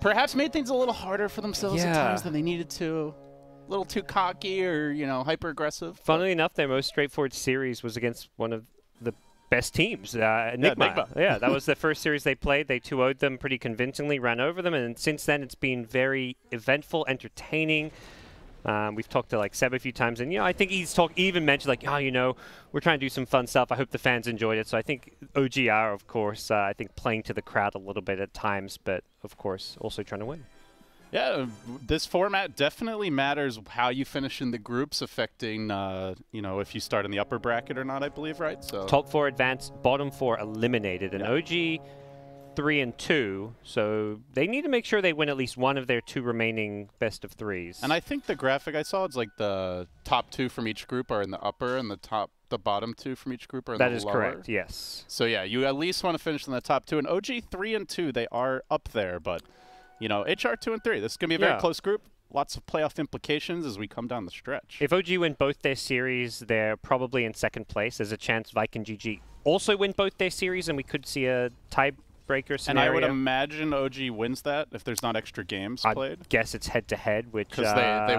perhaps made things a little harder for themselves at times than they needed to. A little too cocky or, you know, hyper-aggressive. Funnily enough, their most straightforward series was against one of the best teams, Enigma. Yeah, that was the first series they played. They 2-0'd them pretty convincingly, ran over them, and since then it's been very eventful, entertaining. We've talked to like Seb a few times, and you know, I think he's even mentioned like, oh, you know, we're trying to do some fun stuff. I hope the fans enjoyed it. So I think OG are, of course, I think playing to the crowd a little bit at times, but of course also trying to win. Yeah, this format definitely matters how you finish in the groups, affecting, you know, if you start in the upper bracket or not, I believe, right? So top 4 advanced, bottom 4 eliminated, and OG 3-2, so they need to make sure they win at least one of their 2 remaining best of 3s. And I think the graphic I saw, it's like the top 2 from each group are in the upper, and the bottom 2 from each group are in the lower. That is correct, yes. So yeah, you at least want to finish in the top 2, and OG 3-2, they are up there, but you know, HR 2-3. This is going to be a very close group. Lots of playoff implications as we come down the stretch. If OG win both their series, they're probably in 2nd place. There's a chance Viking GG also win both their series, and we could see a tiebreaker scenario. And I would imagine OG wins that if there's not extra games played. I guess it's head-to-head, which they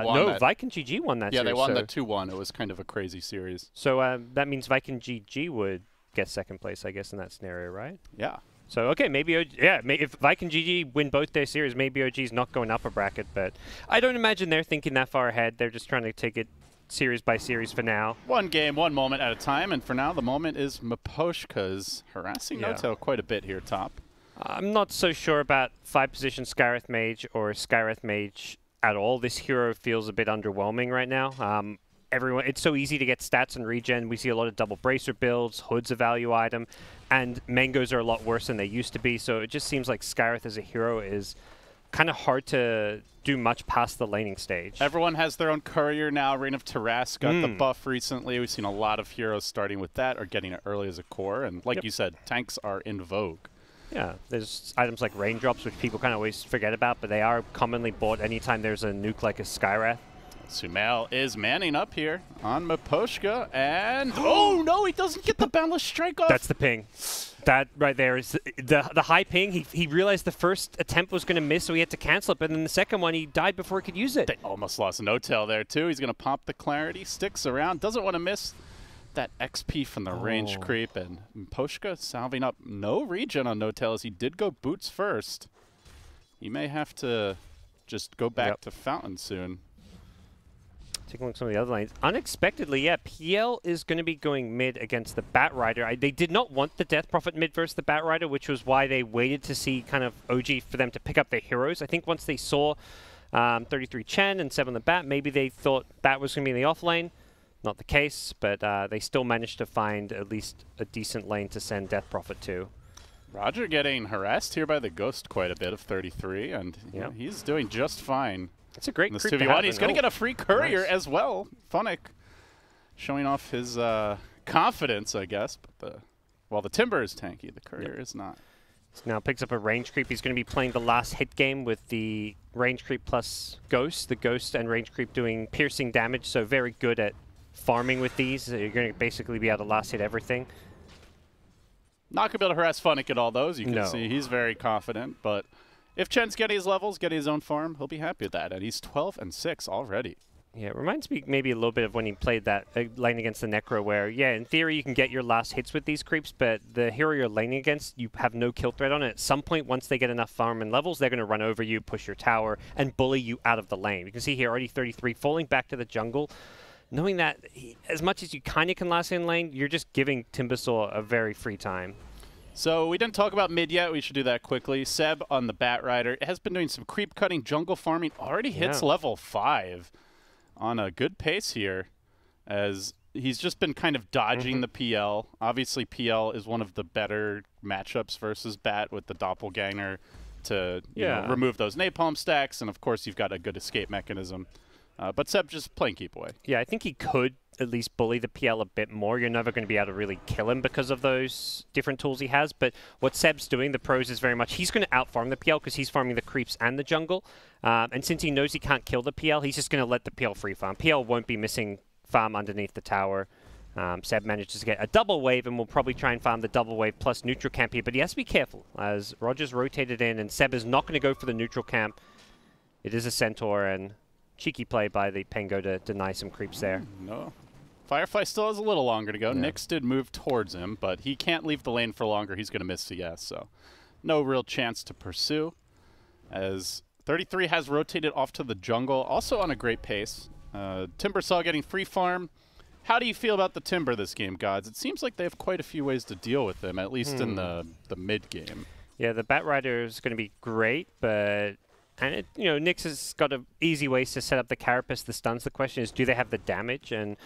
won no, that. Viking GG won that series. Yeah, they won the 2-1. It was kind of a crazy series. So that means Viking GG would get 2nd place, I guess, in that scenario, right? Yeah. So, okay, maybe, if Viking GG win both their series, maybe OG's not going up a bracket, but I don't imagine they're thinking that far ahead. They're just trying to take it series by series for now. One game, one moment at a time, and for now, the moment is Miposhka's harassing N0tail quite a bit here top. I'm not so sure about 5-position Skywrath Mage or Skywrath Mage at all. This hero feels a bit underwhelming right now. It's so easy to get stats and regen. We see a lot of double bracer builds, Hood's a value item, and Mangoes are a lot worse than they used to be. So it just seems like Skywrath as a hero is kind of hard to do much past the laning stage. Everyone has their own courier now. Reign of Terras got the buff recently. We've seen a lot of heroes starting with that or getting it early as a core. And like you said, tanks are in vogue. Yeah, there's items like Raindrops, which people kind of always forget about, but they are commonly bought anytime there's a nuke like a Skywrath. Sumail is manning up here on Miposhka, and oh no, he doesn't get the boundless strike off. That's the ping. That right there is the high ping. He realized the first attempt was going to miss, so he had to cancel it, but then the second one, he died before he could use it. They almost lost N0tail there too. He's going to pop the clarity, sticks around, doesn't want to miss that XP from the range creep, and Miposhka salving up no regen on N0tail as he did go boots first. He may have to just go back to Fountain soon. Taking a look at some of the other lanes. Unexpectedly, yeah, PL is going to be going mid against the Batrider. They did not want the Death Prophet mid versus the Batrider, which was why they waited to see kind of OG for them to pick up their heroes. I think once they saw 33 Chen and 7 the Bat, maybe they thought Bat was going to be in the off lane. Not the case, but they still managed to find at least a decent lane to send Death Prophet to. Roger getting harassed here by the Ghost quite a bit of 33, and he's doing just fine. It's a great creep to have. He's going to get a free courier as well. Funnick showing off his confidence, I guess. But while the Timber is tanky, the courier is not. Now picks up a range creep. He's going to be playing the last hit game with the range creep plus Ghost. The Ghost and range creep doing piercing damage, so very good at farming with these. So you're going to basically be able to last hit everything. Not going to be able to harass Funnick at all, though. As you can see, he's very confident. But if Chen's getting his levels, getting his own farm, he'll be happy with that. And he's 12-6 already. Yeah, it reminds me maybe a little bit of when he played that lane against the Necro, where, yeah, in theory you can get your last hits with these creeps, but the hero you're laning against, you have no kill threat on it. At some point, once they get enough farm and levels, they're going to run over you, push your tower, and bully you out of the lane. You can see here already 33 falling back to the jungle. Knowing that as much as you kind of can last in lane, you're just giving Timbersaw a very free time. So we didn't talk about mid yet. We should do that quickly. Seb on the Batrider has been doing some creep cutting, jungle farming. Already hits level 5 on a good pace here, as he's just been kind of dodging the PL. Obviously, PL is one of the better matchups versus Bat with the Doppelganger to you know, remove those napalm stacks, and of course you've got a good escape mechanism. But Seb just playing keep away. Yeah, I think he could at least bully the PL a bit more. You're never going to be able to really kill him because of those different tools he has. But what Seb's doing, the pros, is very much he's going to outfarm the PL because he's farming the creeps and the jungle. And since he knows he can't kill the PL, he's just going to let the PL free farm. PL won't be missing farm underneath the tower. Seb manages to get a double wave, and will probably try and farm the double wave plus neutral camp here. But he has to be careful, as Rogers rotated in, and Seb is not going to go for the neutral camp. It is a Centaur, and cheeky play by the Pengo to deny some creeps there. No. Firefly still has a little longer to go. Yeah. Nyx did move towards him, but he can't leave the lane for longer. He's going to miss CS, so no real chance to pursue. As 33 has rotated off to the jungle, also on a great pace. Timbersaw getting free farm. How do you feel about the Timber this game, Gods? It seems like they have quite a few ways to deal with them, at least in the mid game. Yeah, the Batrider is going to be great, but Nyx has got easy ways to set up the Carapace, the stuns. The question is, do they have the damage? And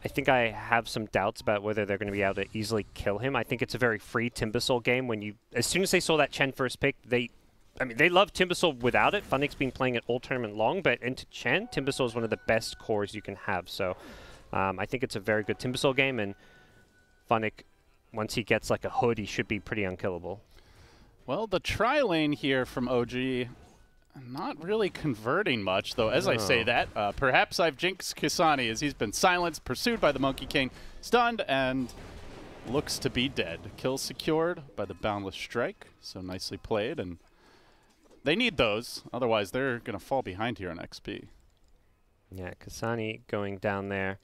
I think I have some doubts about whether they're going to be able to easily kill him. I think it's a very free Timbersaw game. As soon as they saw that Chen first pick, they love Timbersaw without it. Funnic's been playing it all tournament long, but into Chen, Timbersaw is one of the best cores you can have. So I think it's a very good Timbersaw game, and Funnic, once he gets like a hood, he should be pretty unkillable. Well, the tri-lane here from OG, not really converting much, though. As I say that, perhaps I've jinxed Kisani, as he's been silenced, pursued by the Monkey King, stunned, and looks to be dead. Kill secured by the Boundless Strike, so nicely played, and they need those, otherwise they're going to fall behind here on XP. Yeah, Kisani going down there.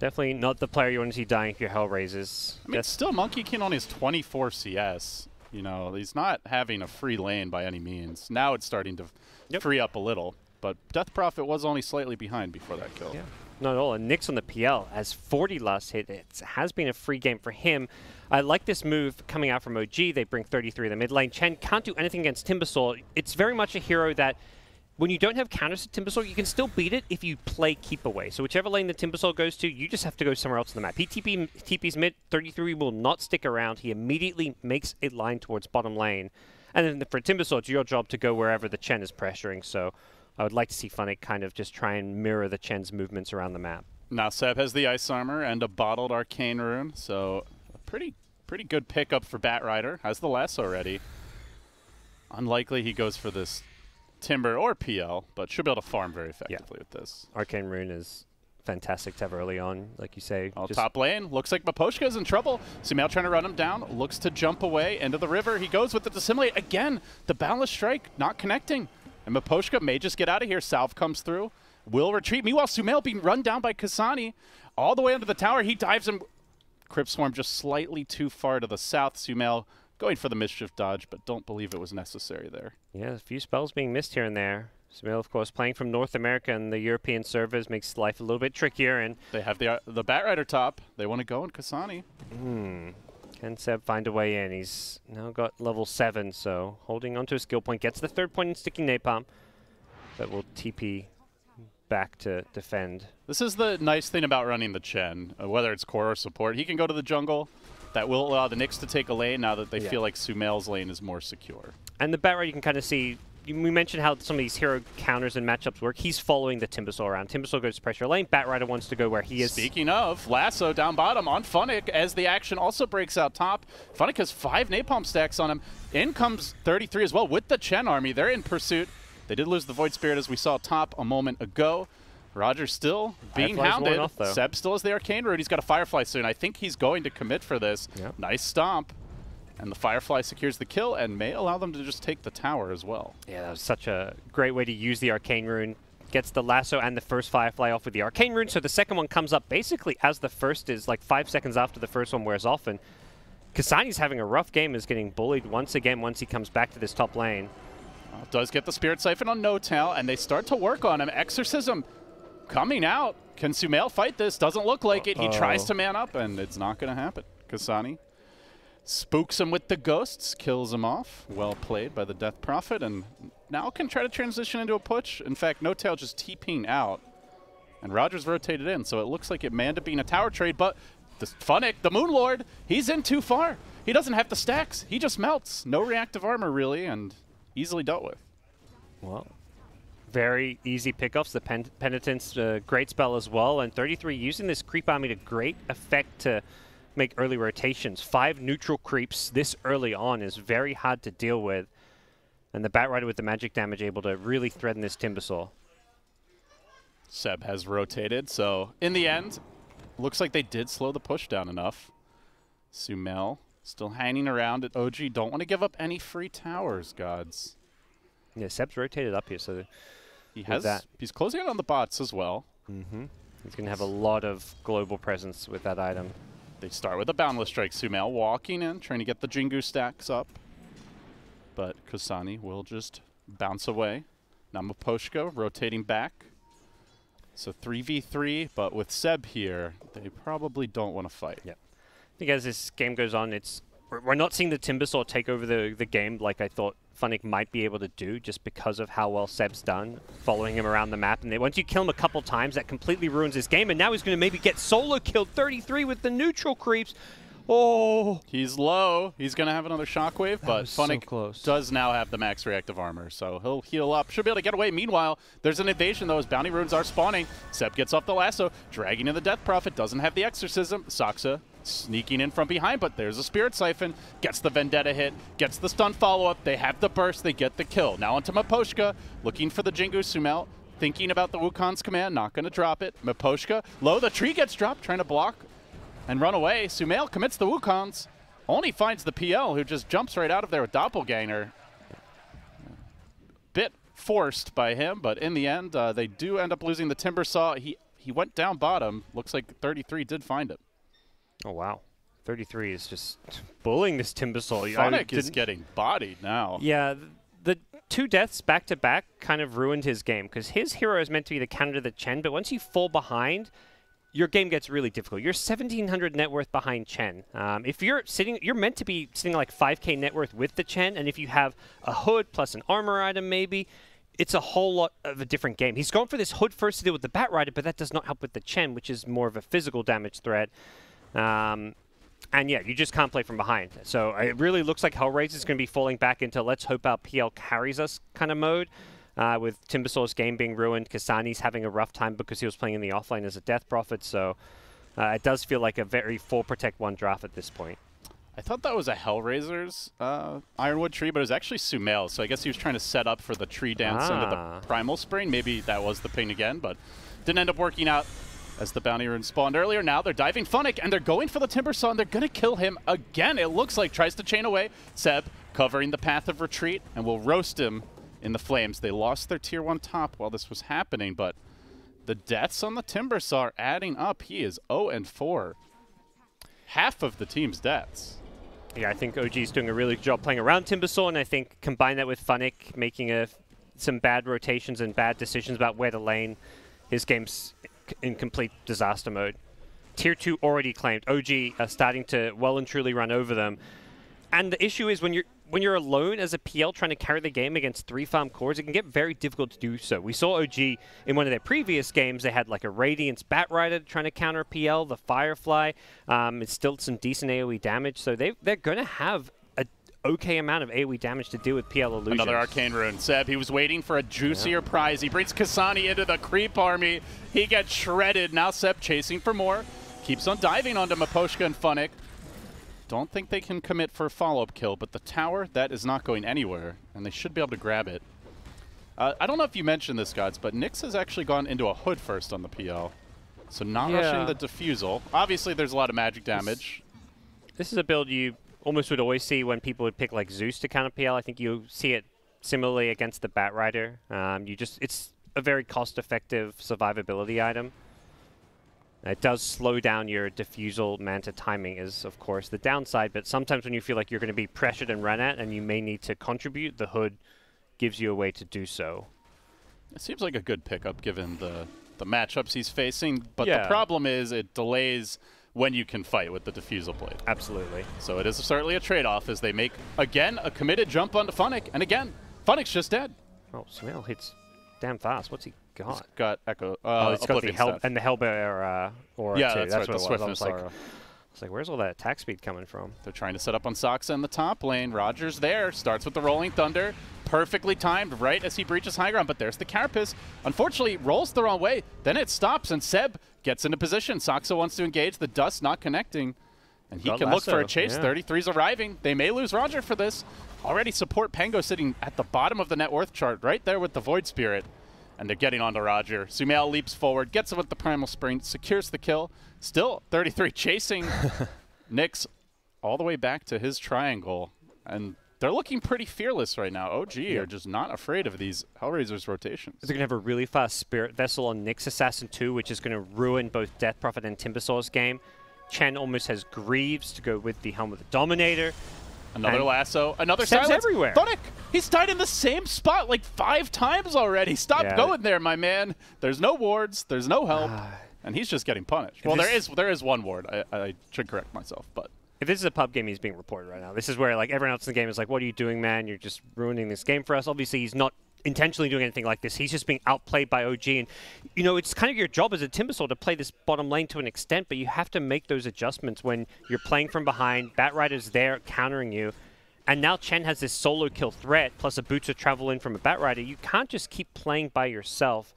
Definitely not the player you want to see dying if you're HellRaisers. I mean, still Monkey King on his 24 CS. You know, he's not having a free lane by any means. Now it's starting to free up a little, but Death Prophet was only slightly behind before that kill. Yeah, not at all. And Nyx on the PL has 40 last hit. It has been a free game for him. I like this move coming out from OG. They bring 33 in the mid lane. Chen can't do anything against Timbersaw. It's very much a hero that when you don't have counters to Timbersaw, you can still beat it if you play keep away. So whichever lane the Timbersaw goes to, you just have to go somewhere else on the map. He TP's mid, 33 will not stick around. He immediately makes a line towards bottom lane. And then for Timbersaw, it's your job to go wherever the Chen is pressuring. So I would like to see Funnic kind of just try and mirror the Chen's movements around the map. Now Seb has the Ice Armor and a bottled Arcane Rune, so a pretty good pickup for Batrider. Has the lasso ready. Unlikely he goes for this Timber or PL, but should be able to farm very effectively with this. Arcane Rune is fantastic to have early on, like you say. Top lane, looks like Miposhka's in trouble. Sumail trying to run him down, looks to jump away into the river. He goes with the Dissimilate again. The Boundless Strike not connecting. And Miposhka may just get out of here. Salve comes through, will retreat. Meanwhile, Sumail being run down by Kisani all the way under the tower. He dives him. Crypt Swarm just slightly too far to the south. Sumail going for the mischief dodge, but don't believe it was necessary there. Yeah, a few spells being missed here and there. Sumail, of course, playing from North America, and the European servers makes life a little bit trickier. And they have the Batrider top. They want to go in Kisani. Can Seb find a way in? He's now got level 7, so holding onto a skill point. Gets the 3rd point in sticking Napalm, but will TP back to defend. This is the nice thing about running the Chen, whether it's core or support. He can go to the jungle. That will allow the Nyx to take a lane now that they feel like Sumail's lane is more secure. And the Batrider, you can kind of see, we mentioned how some of these hero counters and matchups work. He's following the Timbersaw around. Timbersaw goes to pressure lane. Batrider wants to go where he is. Speaking of, lasso down bottom on Funnic as the action also breaks out top. Funnic has 5 napalm stacks on him. In comes 33 as well with the Chen army. They're in pursuit. They did lose the Void Spirit as we saw top a moment ago. Roger still being hounded. Seb still has the Arcane Root. He's got a Firefly soon. I think he's going to commit for this. Yep. Nice stomp. And the Firefly secures the kill and may allow them to just take the tower as well. Yeah, that was such a great way to use the Arcane Rune. Gets the lasso and the first Firefly off with the Arcane Rune, so the second one comes up basically as the first is, like 5 seconds after the first one wears off. And Kasani's having a rough game, is getting bullied once again once he comes back to this top lane. Does get the Spirit Siphon on No Tail, and they start to work on him. Exorcism coming out. Can Sumail fight this? Doesn't look like it. He tries to man up, and it's not going to happen. Kasani spooks him with the ghosts, kills him off. Well played by the Death Prophet, and now can try to transition into a push. In fact, No Tail just TPing out, and Rogers rotated in, so it looks like it may end up being a tower trade, but the Funnic, the Moon Lord, he's in too far. He doesn't have the stacks. He just melts. No reactive armor, really, and easily dealt with. Well, very easy pickoffs. The Penitence, great spell as well. And 33 using this creep army to great effect to make early rotations. 5 neutral creeps this early on is very hard to deal with. And the Batrider with the magic damage able to really threaten this Timbersaw. Seb has rotated, so in the end, looks like they did slow the push down enough. Sumail still hanging around at OG. Don't want to give up any free towers, gods. Yeah, Seb's rotated up here, so he's closing out on the bots as well. He's going to have a lot of global presence with that item. They start with a Boundless Strike. Sumail walking in, trying to get the Jingu stacks up. But Kasani will just bounce away. Now Miposhka rotating back. So 3v3, but with Seb here, they probably don't want to fight. Yep. I think as this game goes on, we're not seeing the Timbersaw take over the game like I thought Funnick might be able to do, just because of how well Seb's done, following him around the map. And then once you kill him a couple times, that completely ruins his game. And now he's going to maybe get solo killed 33 with the neutral creeps. Oh! He's low. He's going to have another shockwave, but Funnick does now have the max reactive armor, so he'll heal up. Should be able to get away. Meanwhile, there's an evasion, though, as bounty runes are spawning. Seb gets off the lasso, dragging in the Death Prophet, doesn't have the Exorcism. Saksa sneaking in from behind, but there's a Spirit Siphon, gets the Vendetta hit, gets the stun follow-up. They have the burst, they get the kill. Now onto Miposhka, looking for the Jingu. Sumail thinking about the Wukong's command, not going to drop it. Miposhka, low, the tree gets dropped, trying to block and run away. Sumail commits the Wukongs, only finds the PL, who just jumps right out of there with Doppelganger. Bit forced by him, but in the end, they do end up losing the Timbersaw. He went down bottom. Looks like 33 did find him. Oh, wow. 33 is just bullying this Timbersaw. Funnick is getting bodied now. Yeah, the 2 deaths back-to-back kind of ruined his game, because his hero is meant to be the counter to the Chen, but once you fall behind, your game gets really difficult. You're 1,700 net worth behind Chen. If you're sitting, you're meant to be sitting like 5K net worth with the Chen, and if you have a hood plus an armor item maybe, it's a whole lot of a different game. He's gone for this hood first to deal with the Batrider, but that does not help with the Chen, which is more of a physical damage threat. And yeah, you just can't play from behind. So it really looks like HellRaisers is going to be falling back into let's hope our PL carries us kind of mode. With Timbersaw's game being ruined, Kasani's having a rough time because he was playing in the offlane as a Death Prophet, so it does feel like a very 4 Protect 1 draft at this point. I thought that was a HellRaisers Ironwood tree, but it was actually Sumail, so I guess he was trying to set up for the tree dance into the Primal Spring. Maybe that was the ping again, but didn't end up working out as the bounty rune spawned earlier. Now they're diving Funnick, and they're going for the Timbersaw, and they're going to kill him again. It looks like tries to chain away. Seb covering the path of retreat, and will roast him in the flames. They lost their tier 1 top while this was happening, but the deaths on the Timbersaw are adding up. He is 0-4. Half of the team's deaths. Yeah, I think OG is doing a really good job playing around Timbersaw, and I think combine that with Funnick making some bad rotations and bad decisions about where to lane, his game's in complete disaster mode. Tier 2 already claimed. OG are starting to well and truly run over them. And the issue is when you're alone as a PL trying to carry the game against 3 farm cores, it can get very difficult to do so. We saw OG in one of their previous games. They had like a Radiance Batrider trying to counter PL, the Firefly. It's still some decent AoE damage, so they're going to have an okay amount of AoE damage to deal with PL illusions. Another Arcane Rune. Seb, he was waiting for a juicier prize. He brings Kasani into the creep army. He gets shredded. Now Seb chasing for more. Keeps on diving onto Miposhka and Funnick. Don't think they can commit for a follow-up kill, but the tower, that is not going anywhere, and they should be able to grab it. I don't know if you mentioned this, guys, but Nyx has actually gone into a hood first on the PL, so not rushing the Diffusal. Obviously, there's a lot of magic damage. This is a build you almost would always see when people would pick like Zeus to counter PL. I think you see it similarly against the Batrider. It's a very cost-effective survivability item. It does slow down your Diffusal Manta timing is, of course, the downside, but sometimes when you feel like you're going to be pressured and run at and you may need to contribute, the hood gives you a way to do so. It seems like a good pickup given the matchups he's facing, but the problem is it delays when you can fight with the Diffusal Blade. Absolutely. So it is certainly a trade-off as they make, again, a committed jump onto Funnick, and again, Funnick's just dead. Oh, Sumail hits damn fast. What's he got? He's got Echo. He's got the Hellbear aura yeah, too. that's what right, the Swiftness I aura. was like, where's all that attack speed coming from? They're trying to set up on Saksa in the top lane. Roger's there. Starts with the Rolling Thunder. Perfectly timed right as he breaches high ground, but there's the Carapace. Unfortunately, rolls the wrong way. Then it stops, and Seb gets into position. Saksa wants to engage. The dust not connecting. And he can look for a chase. 33's arriving. They may lose Roger for this. Already support Pango sitting at the bottom of the net worth chart right there with the Void Spirit. And they're getting onto Roger. Sumail leaps forward, gets him with the Primal Spring, secures the kill. Still 33 chasing Nyx all the way back to his triangle. And they're looking pretty fearless right now. OG are just not afraid of these HellRaisers rotations. They're going to have a really fast Spirit Vessel on Nyx Assassin 2, which is going to ruin both Death Prophet and Timbersaw's game. Chen almost has Greaves to go with the Helm of the Dominator. Another lasso, another Seb's silence. everywhere. Funnick, he's died in the same spot like 5 times already. Stop going there, my man. There's no wards, there's no help, and he's just getting punished. Well, there is one ward. I should correct myself, but if this is a pub game, he's being reported right now. This is where like everyone else in the game is like, "What are you doing, man? You're just ruining this game for us." Obviously, he's not intentionally doing anything like this. He's just being outplayed by OG, and you know it's kind of your job as a Timbersaw to play this bottom lane to an extent, but you have to make those adjustments when you're playing from behind. Batrider's there countering you. And now Chen has this solo kill threat, plus a boot to travel in from a Batrider. You can't just keep playing by yourself.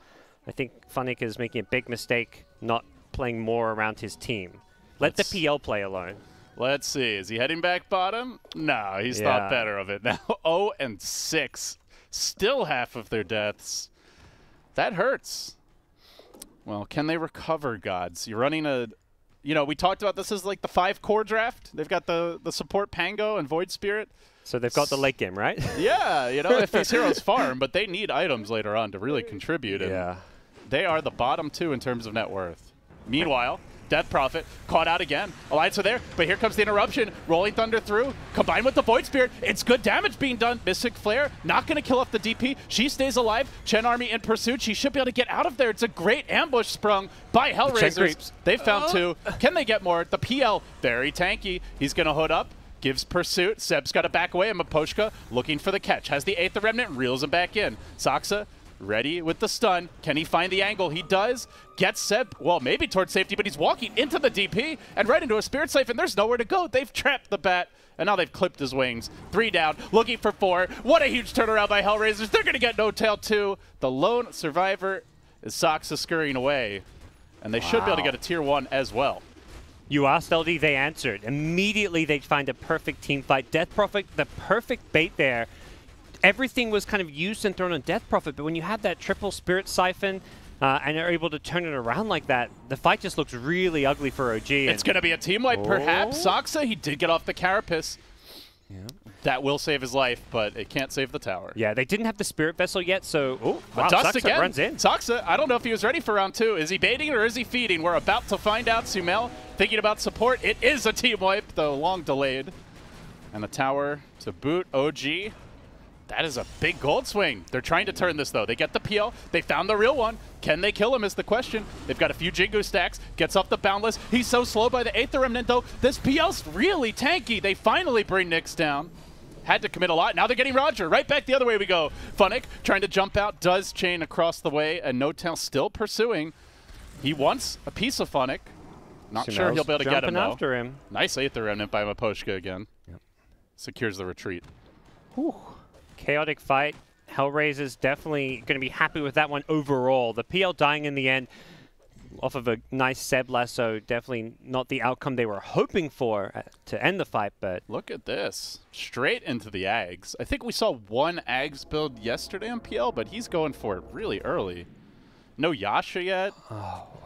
I think Funnick is making a big mistake not playing more around his team. Let the PL play alone. Let's see. Is he heading back bottom? No, he's thought better of it now. 0-6. Still half of their deaths. That hurts. Well, can they recover, gods? You're running a... You know, we talked about this as like the 5-core draft. They've got the support Pango and Void Spirit. So they've got the late game, right? Yeah, you know, if these heroes farm, but they need items later on to really contribute. And they are the bottom 2 in terms of net worth. Meanwhile, Death Prophet caught out again. Alliance are there, but here comes the interruption. Rolling Thunder through, combined with the Void Spirit. It's good damage being done. Mystic Flare not going to kill off the DP. She stays alive. Chen Army in pursuit. She should be able to get out of there. It's a great ambush sprung by HellRaisers. They found 2. Can they get more? The PL, very tanky. He's going to hood up. Gives pursuit. Seb's got to back away. And Maposhka looking for the catch. Has the 8th Remnant. Reels him back in. Saksa ready with the stun. Can he find the angle? He does. Gets Seb, well, maybe towards safety, but he's walking into the DP and right into a Spirit Siphon. There's nowhere to go. They've trapped the bat, and now they've clipped his wings. 3 down, looking for 4. What a huge turnaround by HellRaisers. They're going to get no tail too. The lone survivor is Saksa scurrying away, and they should be able to get a tier 1 as well. You asked LD, they answered. Immediately they find a perfect team fight. Death Prophet, the perfect bait there. Everything was kind of used and thrown on Death Prophet, but when you have that triple Spirit Siphon and are able to turn it around like that, the fight just looks really ugly for OG. It's going to be a team wipe, perhaps. Saksa, he did get off the Carapace. That will save his life, but it can't save the tower. Yeah, they didn't have the Spirit Vessel yet, so Dust Saksa again. Runs in. Saksa, I don't know if he was ready for round 2. Is he baiting or is he feeding? We're about to find out. Sumail thinking about support. It is a team wipe, though long delayed. And the tower to boot OG. That is a big gold swing. They're trying to turn this, though. They get the PL. They found the real one. Can they kill him is the question. They've got a few Jingu stacks. Gets off the Boundless. He's so slow by the 8th Remnant, though. This PL's really tanky. They finally bring Nyx down. Had to commit a lot. Now they're getting Roger. Right back the other way we go. Funnick trying to jump out. Does chain across the way. And No-Tail still pursuing. He wants a piece of Funnick. Not sure he'll be able to get him, though. After him. Nice 8th Remnant by Maposhka again. Secures the retreat. Whew. Chaotic fight. HellRaisers definitely going to be happy with that one overall. The PL dying in the end off of a nice Seb lasso. Definitely not the outcome they were hoping for to end the fight, but... Look at this. Straight into the Ags. I think we saw one Ags build yesterday on PL, but he's going for it really early. No Yasha yet.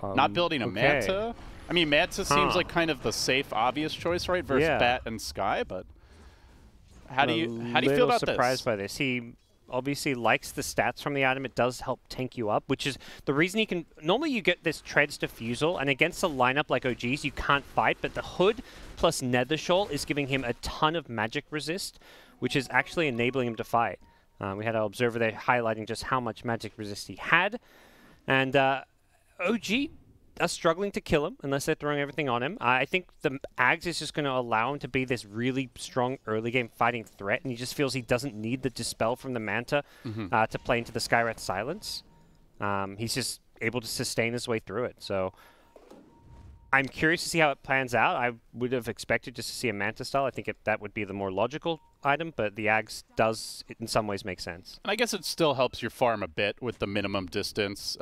Not building a Manta. I mean, Manta seems like kind of the safe, obvious choice, right? Versus Bat and Sky, but... How do you feel about this? Surprised by this. He obviously likes the stats from the item. It does help tank you up, which is the reason he can... Normally you get this Treads Diffusal, and against a lineup like OG's, you can't fight, but the Hood plus Nether Shawl is giving him a ton of magic resist, which is actually enabling him to fight. We had an observer there highlighting just how much magic resist he had, and OG are struggling to kill him unless they're throwing everything on him. I think the Ags is just going to allow him to be this really strong early game fighting threat, and he just feels he doesn't need the Dispel from the Manta to play into the Skywrath Silence. He's just able to sustain his way through it. So I'm curious to see how it plans out. I would have expected just to see a Manta style. I think that would be the more logical item, but the Ags does in some ways make sense. And I guess it still helps your farm a bit with the minimum distance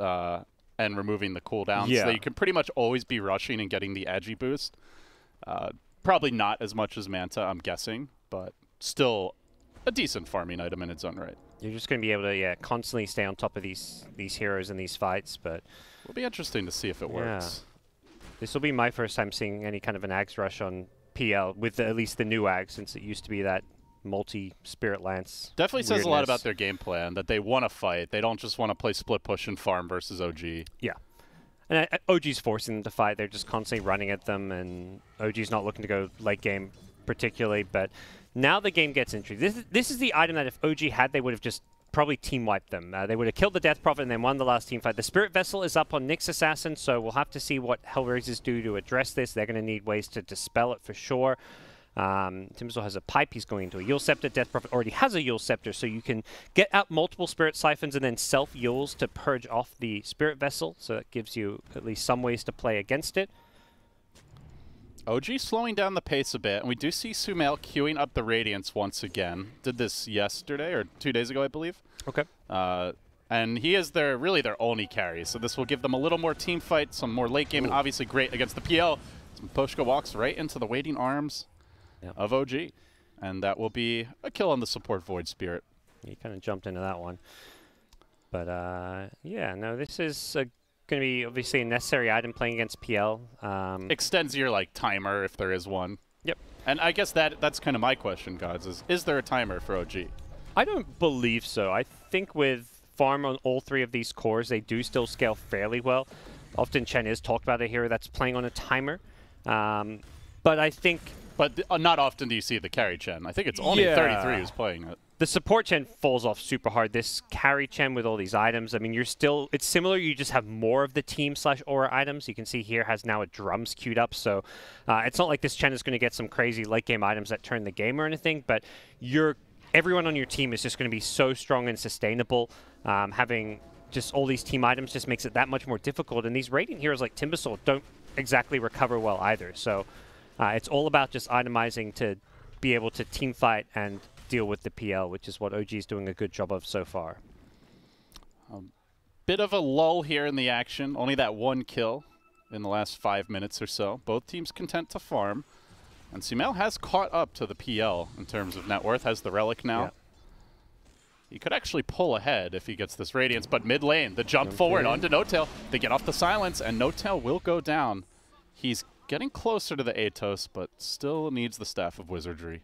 and removing the cooldowns. So you can pretty much always be rushing and getting the Agi boost. Probably not as much as Manta, I'm guessing, but still a decent farming item in its own right. You're just going to be able to, constantly stay on top of these heroes in these fights, but... It'll be interesting to see if it works. This will be my first time seeing any kind of an Axe rush on PL, with at least the new Axe, since it used to be that multi-Spirit Lance. Definitely says a lot about their game plan, that they want to fight. They don't just want to play split push and farm versus OG. Yeah. And OG's forcing them to fight. They're just constantly running at them, and OG's not looking to go late game particularly, but now the game gets interesting. This is the item that if OG had, they would have just probably team-wiped them. They would have killed the Death Prophet and then won the last team fight. The Spirit Vessel is up on Nyx Assassin, so we'll have to see what HellRaisers do to address this. They're going to need ways to dispel it for sure. Timbersaw has a pipe. He's going into a Yule Scepter. Death Prophet already has a Yule Scepter, so you can get out multiple Spirit Siphons and then self-Yules to purge off the Spirit Vessel, so that gives you at least some ways to play against it. OG slowing down the pace a bit, and we do see Sumail queuing up the Radiance once again. Did this yesterday or 2 days ago, I believe. Okay. And he is really their only carry, so this will give them a little more team fight, some more late game, and obviously great against the PL. Pushka walks right into the waiting arms of OG, and that will be a kill on the support Void Spirit. He kind of jumped into that one. But, yeah, no, this is going to be obviously a necessary item playing against PL. Extends your timer if there is one. Yep. And I guess that's kind of my question, Gods, is there a timer for OG? I don't believe so. I think with farm on all three of these cores, they do still scale fairly well. Often Chen is talked about a hero that's playing on a timer. But I think... But not often do you see the carry Chen. I think it's only 33 who's playing it. The support Chen falls off super hard. This carry Chen with all these items, I mean, it's similar. You just have more of the team/aura items. You can see here has now a drums queued up. So it's not like this Chen is going to get some crazy late game items that turn the game or anything, but everyone on your team is just going to be so strong and sustainable. Having just all these team items just makes it that much more difficult. And these Radiant heroes like Timbersaw don't exactly recover well either. So it's all about just itemizing to be able to team fight and deal with the PL, which is what OG is doing a good job of so far. Bit of a lull here in the action. Only that one kill in the last 5 minutes or so. Both teams content to farm. And Sumail has caught up to the PL in terms of net worth, has the Relic now. Yeah. He could actually pull ahead if he gets this Radiance, but mid lane, the jump forward onto N0tail. They get off the silence, and N0tail will go down. He's getting closer to the Atos, but still needs the Staff of Wizardry.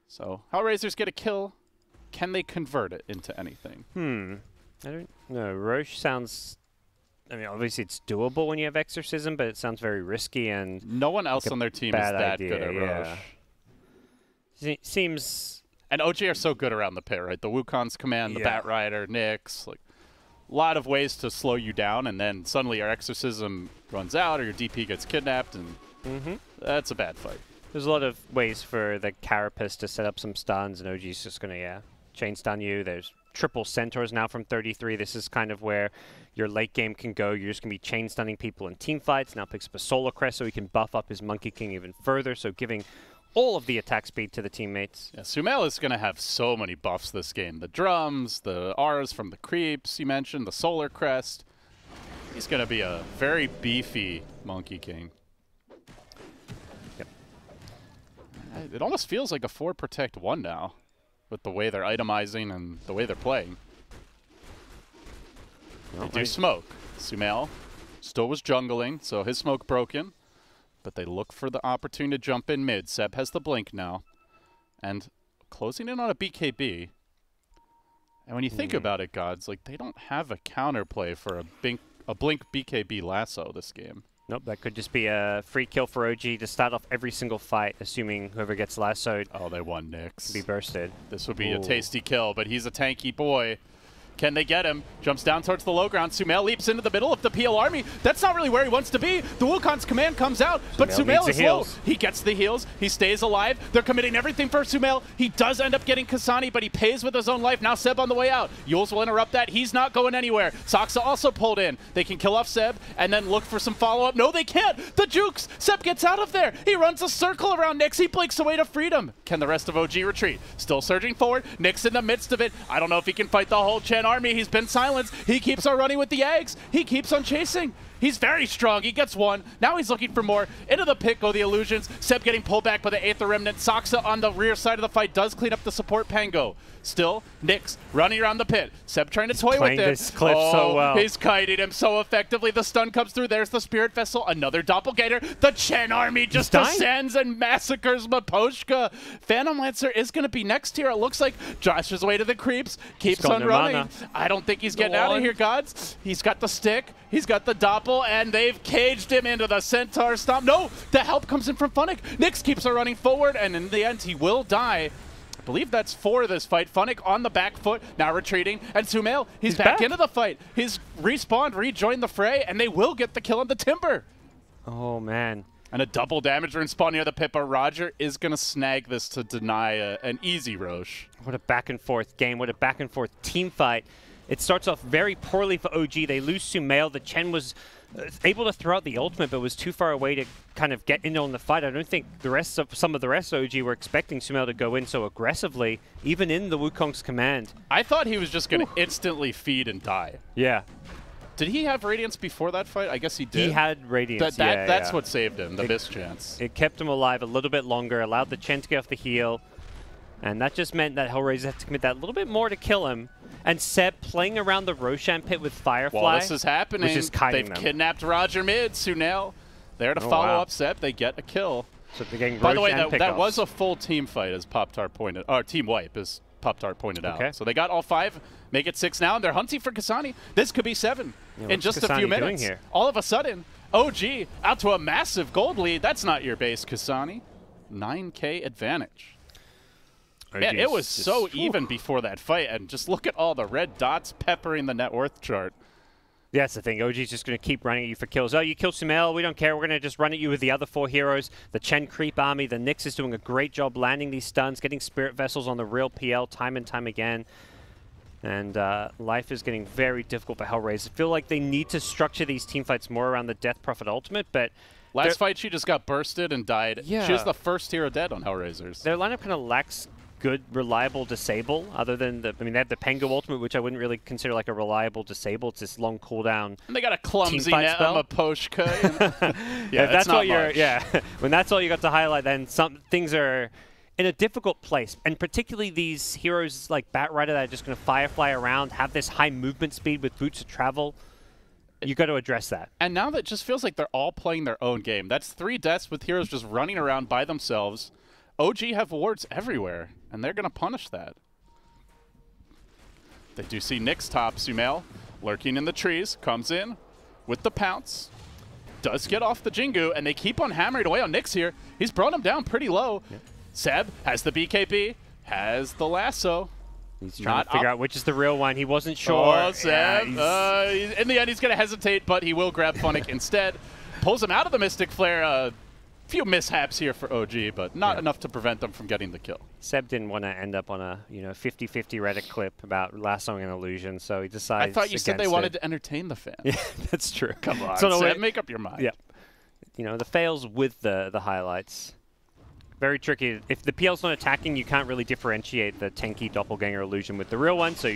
So, HellRaisers get a kill. Can they convert it into anything? I don't know. Roche sounds... I mean, obviously it's doable when you have Exorcism, but it sounds very risky and... No one else on their team is that good at Roche. Seems... And OG are so good around the pit, right? The Wukong's command, the Bat Rider, Nyx, a lot of ways to slow you down, and then suddenly your Exorcism runs out or your DP gets kidnapped, and that's a bad fight. There's a lot of ways for the Carapace to set up some stuns, and OG's just going to, chain stun you. There's triple Centaurs now from 33. This is kind of where your late game can go. You're just going to be chain stunning people in team fights. Now picks up a Solar Crest so he can buff up his Monkey King even further, so giving all of the attack speed to the teammates. Yeah, Sumail is going to have so many buffs this game. The drums, the R's from the creeps you mentioned, the Solar Crest. He's going to be a very beefy Monkey King. It almost feels like a 4 Protect 1 now, with the way they're itemizing and the way they're playing. Well, they do smoke. Sumail still was jungling, so his smoke broken. But they look for the opportunity to jump in mid. Seb has the blink now. And closing in on a BKB. And when you think about it, Gods, they don't have a counterplay for a blink BKB lasso this game. Nope, that could just be a free kill for OG to start off every single fight, assuming whoever gets lassoed... Oh, they won Nyx. ...be bursted. This would be a tasty kill, but he's a tanky boy. Can they get him? Jumps down towards the low ground. Sumail leaps into the middle of the PL army. That's not really where he wants to be. The Wukong's command comes out, but Sumail is low. He gets the heals. He stays alive. They're committing everything for Sumail. He does end up getting Kasani, but he pays with his own life. Now Seb on the way out. Yules will interrupt that. He's not going anywhere. Saksa also pulled in. They can kill off Seb and then look for some follow-up. No, they can't. The jukes. Seb gets out of there. He runs a circle around Nyx. He blinks away to freedom. Can the rest of OG retreat? Still surging forward. Nyx in the midst of it. I don't know if he can fight the whole Chen army. He's been silenced. He keeps on running with the eggs. He keeps on chasing. He's very strong. He gets one. Now he's looking for more. Into the pit go the Illusions. Seb getting pulled back by the 8th Remnant. Soxa on the rear side of the fight does clean up the support Pango. Still, Nyx running around the pit. Seb trying to toy with it. This clip so well. He's kiting him so effectively. The stun comes through. There's the Spirit Vessel. Another Doppelganger. The Chen army just descends and massacres Miposhka. Phantom Lancer is going to be next here. It looks like Josh is away to the creeps. Keeps on running. I don't think he's getting out of here, gods. He's got the stick. He's got the Doppel, and they've caged him into the Centaur Stomp. No, the help comes in from Funnick. Nyx keeps on running forward, and in the end, he will die. I believe that's 4 of this fight. Funnick on the back foot, now retreating. And Sumail, he's back into the fight. He's respawned, rejoined the fray, and they will get the kill on the Timber. Oh, man. And a double damage rune spawn near the pit, but Roger is going to snag this to deny an easy Roche. What a back-and-forth game. What a back-and-forth team fight. It starts off very poorly for OG. They lose Sumail. The Chen was able to throw out the ultimate, but was too far away to kind of get in on the fight. I don't think some of the rest of OG were expecting Sumail to go in so aggressively, even in the Wukong's command. I thought he was just going to instantly feed and die. Yeah. Did he have Radiance before that fight? I guess he did. He had Radiance, That's what saved him, the mischance. It kept him alive a little bit longer, allowed the Chen to get off the heel, and that just meant that HellRaisers had to commit that little bit more to kill him. And Seb playing around the Roshan pit with Firefly. While this is happening, they've kidnapped Roger mid. Sunail there to follow up Seb. They get a kill. So they're getting By the way, that was a full team fight, as Pop-Tart pointed, or team wipe, as Pop-Tart pointed out. So they got all 5, make it 6 now, and they're hunting for Kasani. This could be 7 in just a few minutes. All of a sudden, OG out to a massive gold lead. That's not your base, Kasani. 9K advantage. Man, it was so even before that fight, and just look at all the red dots peppering the net worth chart. Yeah, that's the thing. OG's just going to keep running at you for kills. Oh, you kill Sumail, we don't care. We're going to just run at you with the other 4 heroes. The Chen creep army, the Nyx is doing a great job landing these stuns, getting Spirit Vessels on the real PL time and time again. And life is getting very difficult for HellRaisers. I feel like they need to structure these team fights more around the Death Prophet ultimate, but last fight she just got bursted and died. Yeah. She was the first hero dead on HellRaisers. Their lineup kind of lacks good, reliable disable, other than they have the Pengu ultimate, which I wouldn't really consider like a reliable disable. It's this long cooldown. And they got a clumsy net on Miposhka. Yeah, that's what when that's all you got to highlight, then some things are in a difficult place. And particularly these heroes like Batrider that are just going to Firefly around, have this high movement speed with boots of travel. You got to address that. And now that just feels like they're all playing their own game. That's 3 deaths with heroes just running around by themselves. OG have wards everywhere, and they're going to punish that. They do see Nyx top. Sumail lurking in the trees, comes in with the pounce. Does get off the Jingu, and they keep on hammering away on Nyx here. He's brought him down pretty low. Yep. Seb has the BKB, has the lasso. He's trying to figure out which is the real one. He wasn't sure. Oh, Seb. In the end, he's going to hesitate, but he will grab Funnick instead. Pulls him out of the Mystic Flare. Few mishaps here for OG, but not enough to prevent them from getting the kill. Seb didn't want to end up on a 50-50 Reddit clip about lassoing an illusion, so he decided. I thought you said they wanted to entertain the fans. Yeah, that's true. Come on, Seb, make up your mind. Yeah, the fails with the highlights. Very tricky. If the PL's not attacking, you can't really differentiate the tanky doppelganger illusion with the real one. So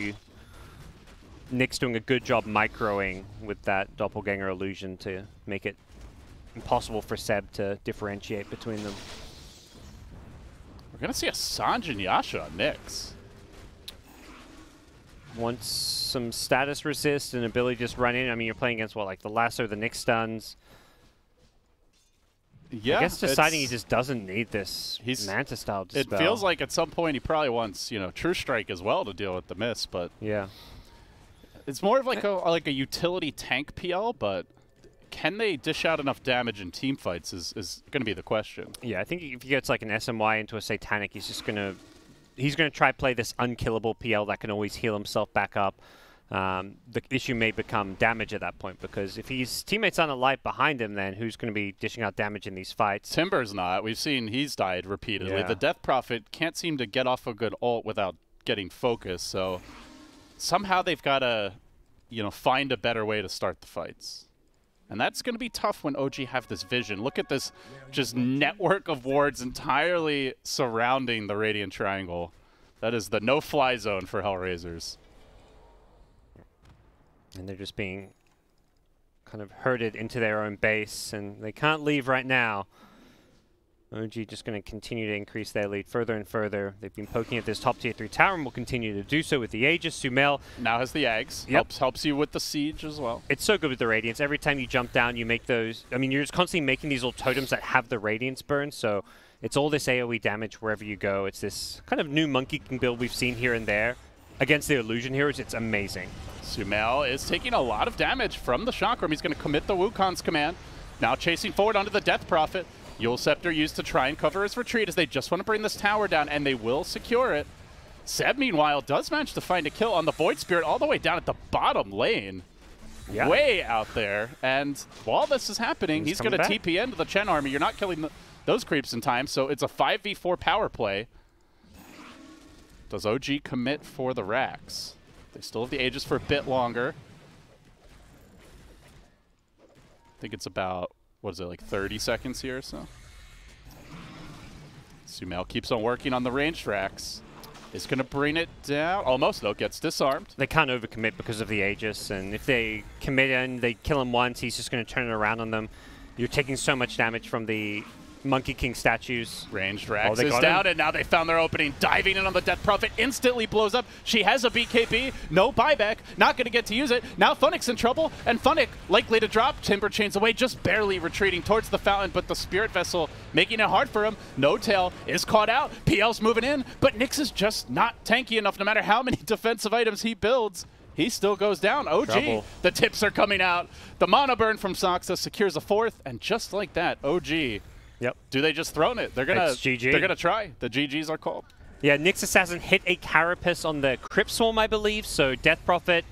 Nick's doing a good job microing with that doppelganger illusion to make it impossible for Seb to differentiate between them. We're going to see a Sanjin Yasha on Nyx. Wants some status resist and ability to just run in. I mean, you're playing against, like the lasso, the Nyx stuns. Yeah, I guess deciding he just doesn't need this Manta style dispel. It feels like at some point he probably wants, True Strike as well to deal with the miss, but yeah. It's more of like a utility tank PL, but can they dish out enough damage in team fights is going to be the question. Yeah, I think if he gets like an SMY into a Satanic, he's going to try play this unkillable PL that can always heal himself back up. The issue may become damage at that point, because if his teammates aren't alive behind him, then who's going to be dishing out damage in these fights? Timber's not. We've seen he's died repeatedly. Yeah. The Death Prophet can't seem to get off a good ult without getting focused, so somehow they've got to find a better way to start the fights. And that's going to be tough when OG have this vision. Look at this just network of wards entirely surrounding the Radiant Triangle. That is the no-fly zone for HellRaisers. And they're just being kind of herded into their own base, and they can't leave right now. OG just going to continue to increase their lead further and further. They've been poking at this top tier 3 tower and will continue to do so with the Aegis. Sumail now has the Ags. Yep. Helps you with the siege as well. It's so good with the Radiance. Every time you jump down, you make those... I mean, you're just constantly making these little totems that have the Radiance burn, so it's all this AoE damage wherever you go. It's this kind of new Monkey King build we've seen here and there. Against the Illusion Heroes, it's amazing. Sumail is taking a lot of damage from the Chakram. He's going to commit the Wukong's command. Now chasing forward onto the Death Prophet. Yule Scepter used to try and cover his retreat as they just want to bring this tower down, and they will secure it. Seb, meanwhile, does manage to find a kill on the Void Spirit all the way down at the bottom lane. Yeah. Way out there. And while this is happening, he's going to TP into the Chen army. You're not killing those creeps in time, so it's a 5v4 power play. Does OG commit for the racks? They still have the Aegis for a bit longer. I think it's about... what is it, like 30 seconds here or so? Sumail keeps on working on the ranged racks. Is going to bring it down. Almost, though, gets disarmed. They can't overcommit because of the Aegis, and if they commit in, they kill him once, he's just going to turn it around on them. You're taking so much damage from the Monkey King statues. Ranged racks is down, and now they found their opening. Diving in on the Death Prophet, instantly blows up. She has a BKB, no buyback, not going to get to use it. Now Funnick's in trouble, and Funnick likely to drop. Timber chains away, just barely retreating towards the fountain, but the Spirit Vessel making it hard for him. No Tail is caught out. PL's moving in, but Nyx is just not tanky enough. No matter how many defensive items he builds, he still goes down. OG, trouble. The tips are coming out. The Mana Burn from Soxa secures a 4th, and just like that, OG... Yep. Do they just throne it? They're gonna try. The GGs are called. Yeah, Nyx Assassin hit a Carapace on the Crypt Swarm, I believe. So Death Prophet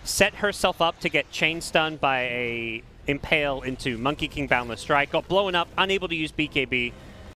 set herself up to get chain stunned by a Impale into Monkey King Boundless Strike. Got blown up, unable to use BKB.